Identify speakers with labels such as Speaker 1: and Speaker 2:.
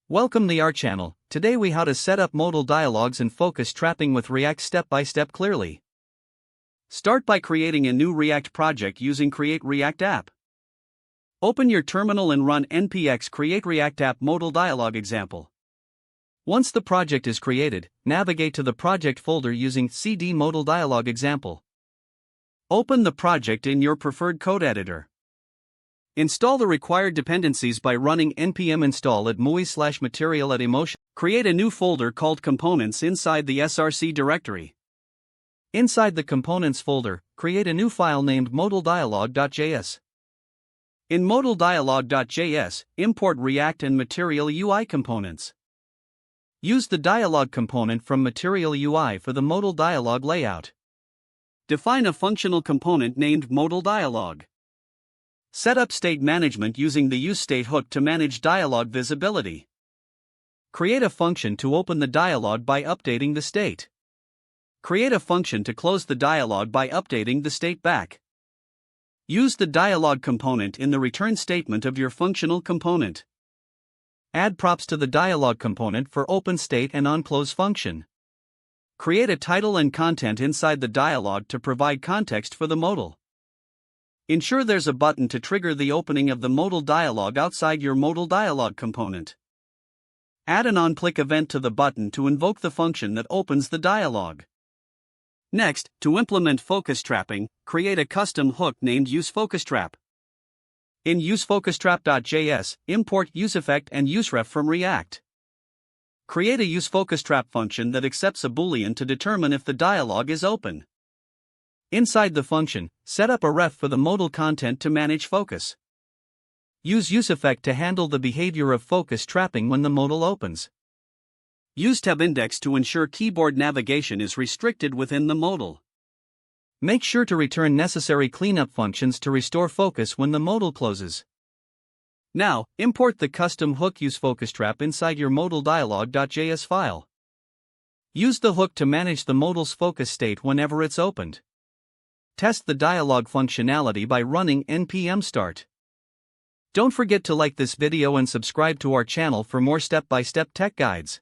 Speaker 1: Welcome to our channel. Today we how to set up modal dialogues and focus trapping with React step by step clearly. Start by creating a new React project using Create React App. Open your terminal and run npx create react app modal dialog example. Once the project is created, navigate to the project folder using cd modal dialog example. Open the project in your preferred code editor. Install the required dependencies by running npm install at mui/material at emotion. Create a new folder called components inside the src directory. Inside the components folder, create a new file named modaldialog.js. In modaldialog.js, import React and Material UI components. Use the dialog component from Material UI for the modal dialog layout. Define a functional component named modal dialog. Set up state management using the useState hook to manage dialog visibility. Create a function to open the dialog by updating the state. Create a function to close the dialog by updating the state back. Use the dialog component in the return statement of your functional component. Add props to the dialog component for open state and onClose function. Create a title and content inside the dialog to provide context for the modal. Ensure there's a button to trigger the opening of the modal dialog outside your modal dialog component. Add an onClick event to the button to invoke the function that opens the dialog. Next, to implement focus trapping, create a custom hook named useFocusTrap. In useFocusTrap.js, import useEffect and useRef from React. Create a useFocusTrap function that accepts a boolean to determine if the dialog is open. Inside the function, set up a ref for the modal content to manage focus. Use useEffect to handle the behavior of focus trapping when the modal opens. Use tabIndex to ensure keyboard navigation is restricted within the modal. Make sure to return necessary cleanup functions to restore focus when the modal closes. Now, import the custom hook useFocusTrap inside your modaldialog.js file. Use the hook to manage the modal's focus state whenever it's opened. Test the dialog functionality by running npm start. Don't forget to like this video and subscribe to our channel for more step-by-step tech guides.